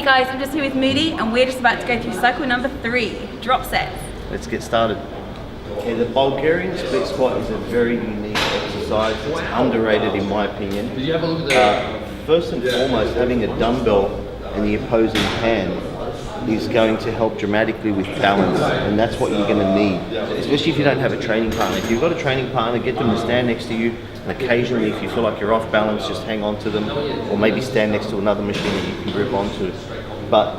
Hey guys, I'm just here with Moodi and we're just about to go through cycle number 3, drop sets. Let's get started. Okay, the Bulgarian split squat is a very unique exercise. It's underrated in my opinion. Did you have a look at that? First and foremost, having a dumbbell in the opposing hand is going to help dramatically with balance, and that's what you're going to need, especially if you don't have a training partner. If you've got a training partner, get them to stand next to you, and occasionally if you feel like you're off balance, just hang on to them, or maybe stand next to another machine that you can grip onto. But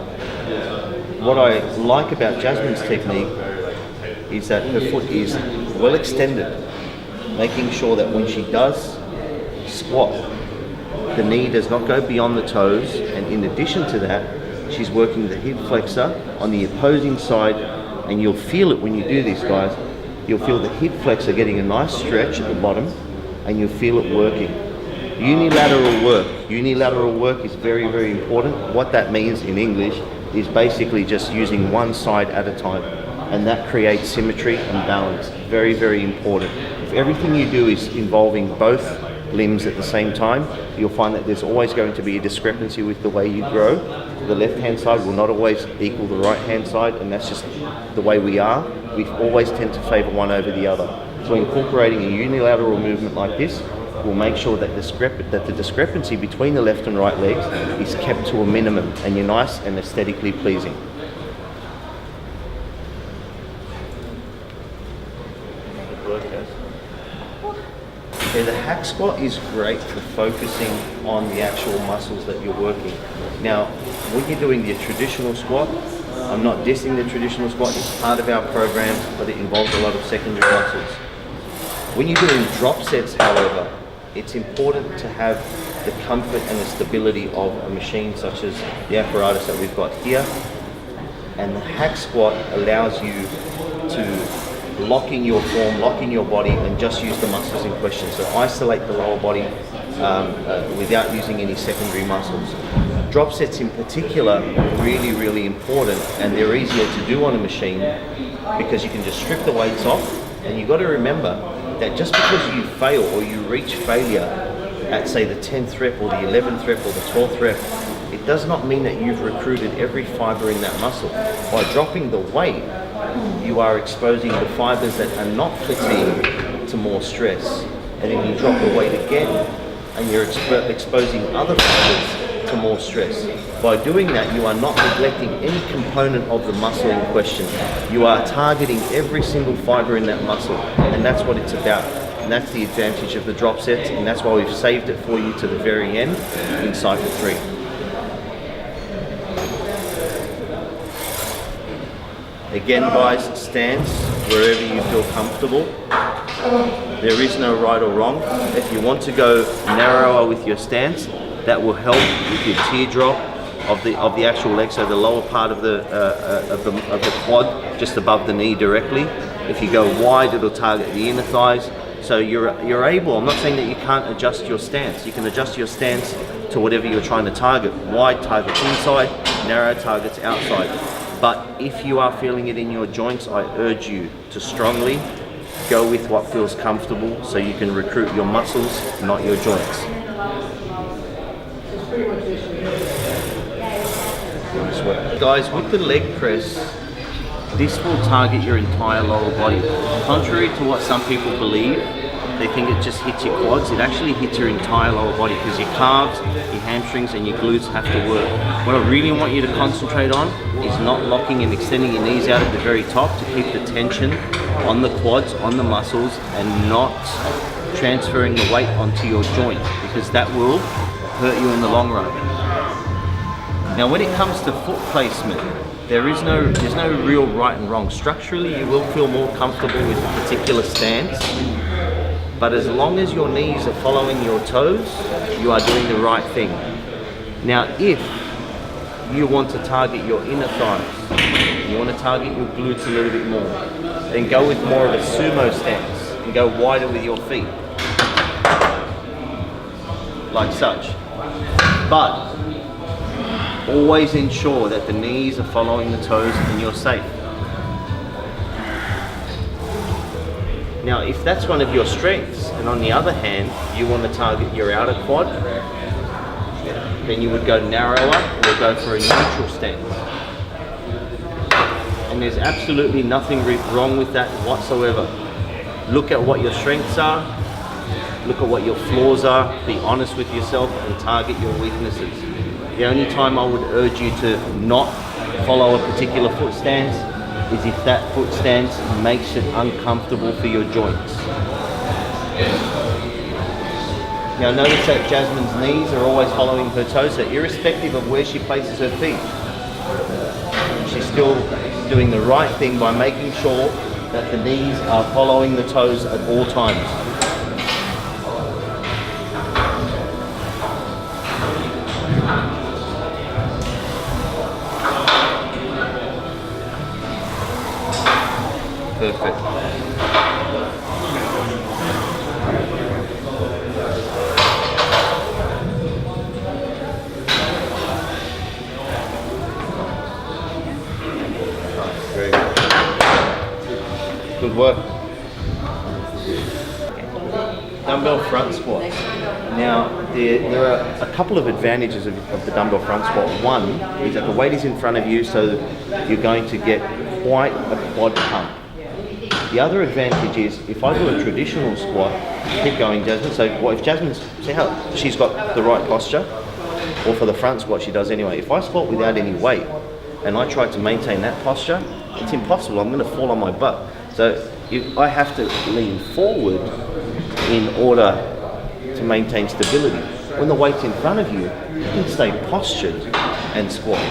what I like about Jasmine's technique is that her foot is well extended, making sure that when she does squat, the knee does not go beyond the toes, and in addition to that, she's working the hip flexor on the opposing side, and you'll feel it when you do this, guys. You'll feel the hip flexor getting a nice stretch at the bottom, and you'll feel it working. Unilateral work is very, very important. What that means in English is basically just using one side at a time, and that creates symmetry and balance. Very, very important. If everything you do is involving both limbs at the same time, you'll find that there's always going to be a discrepancy with the way you grow. The left hand side will not always equal the right hand side, and that's just the way we are. We always tend to favor one over the other. So incorporating a unilateral movement like this will make sure that the discrepancy between the left and right legs is kept to a minimum, and you're nice and aesthetically pleasing. Okay, the hack squat is great for focusing on the actual muscles that you're working. Now, when you're doing the traditional squat, I'm not dissing the traditional squat, it's part of our program, but it involves a lot of secondary muscles. When you're doing drop sets, however, it's important to have the comfort and the stability of a machine such as the apparatus that we've got here. And the hack squat allows you to lock in your form, lock in your body, and just use the muscles in question. So isolate the lower body without using any secondary muscles. Drop sets in particular are really, really important, and they're easier to do on a machine because you can just strip the weights off. And you've got to remember that just because you fail or you reach failure at, say, the 10th rep or the 11th rep or the 12th rep, it does not mean that you've recruited every fiber in that muscle. By dropping the weight, you are exposing the fibers that are not fatigued to more stress. And then you drop the weight again, and you're exposing other fibers to more stress. By doing that, you are not neglecting any component of the muscle in question. You are targeting every single fiber in that muscle, and that's what it's about. And that's the advantage of the drop sets, and that's why we've saved it for you to the very end in cycle 3. Again, guys, stance wherever you feel comfortable. There is no right or wrong. If you want to go narrower with your stance, that will help with your teardrop of the actual leg, so the lower part of the quad, just above the knee directly. If you go wide, it'll target the inner thighs. So you're able. I'm not saying that you can't adjust your stance. You can adjust your stance to whatever you're trying to target. Wide targets inside, narrow targets outside. But if you are feeling it in your joints, I urge you to strongly go with what feels comfortable so you can recruit your muscles, not your joints. Guys, with the leg press, this will target your entire lower body. Contrary to what some people believe, they think it just hits your quads. It actually hits your entire lower body because your calves, your hamstrings, and your glutes have to work. What I really want you to concentrate on is not locking and extending your knees out at the very top to keep the tension on the quads, on the muscles, and not transferring the weight onto your joint, because that will hurt you in the long run. Now, when it comes to foot placement, there's no real right and wrong. Structurally, you will feel more comfortable with a particular stance, but as long as your knees are following your toes, you are doing the right thing. Now, if you want to target your inner thighs, you want to target your glutes a little bit more, then go with more of a sumo stance and go wider with your feet, like such. But always ensure that the knees are following the toes and you're safe. Now, if that's one of your strengths, and on the other hand, you want to target your outer quad, then you would go narrower or go for a neutral stance. And there's absolutely nothing wrong with that whatsoever. Look at what your strengths are, look at what your flaws are, be honest with yourself and target your weaknesses. The only time I would urge you to not follow a particular foot stance is if that foot stance makes it uncomfortable for your joints. Now notice that Jasmine's knees are always following her toes, so irrespective of where she places her feet, she's still doing the right thing by making sure that the knees are following the toes at all times. Perfect. Very good. Good work. Dumbbell front squats. Now, there are a couple of advantages of the dumbbell front squat. One is that the weight is in front of you, so you're going to get quite a quad pump. The other advantage is if I do a traditional squat, keep going, Jasmine. So if Jasmine's, see how she's got the right posture, or for the front squat she does anyway. If I squat without any weight and I try to maintain that posture, it's impossible. I'm going to fall on my butt. So I have to lean forward in order to maintain stability. When the weight's in front of you, you can stay postured and squat.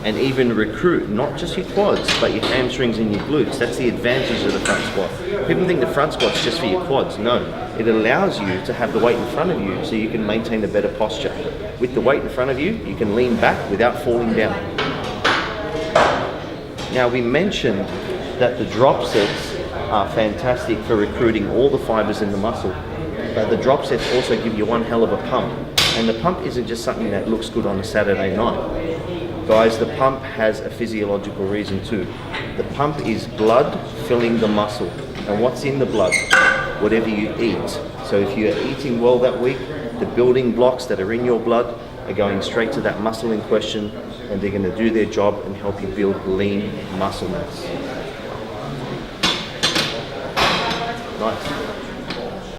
And even recruit not just your quads, but your hamstrings and your glutes. That's the advantage of the front squat. People think the front squat's just for your quads. No, it allows you to have the weight in front of you so you can maintain a better posture. With the weight in front of you, you can lean back without falling down. Now we mentioned that the drop sets are fantastic for recruiting all the fibers in the muscle, but the drop sets also give you one hell of a pump. And the pump isn't just something that looks good on a Saturday night. Guys, the pump has a physiological reason too. The pump is blood filling the muscle. And what's in the blood? Whatever you eat. So if you're eating well that week, the building blocks that are in your blood are going straight to that muscle in question, and they're going to do their job and help you build lean muscle mass. Nice.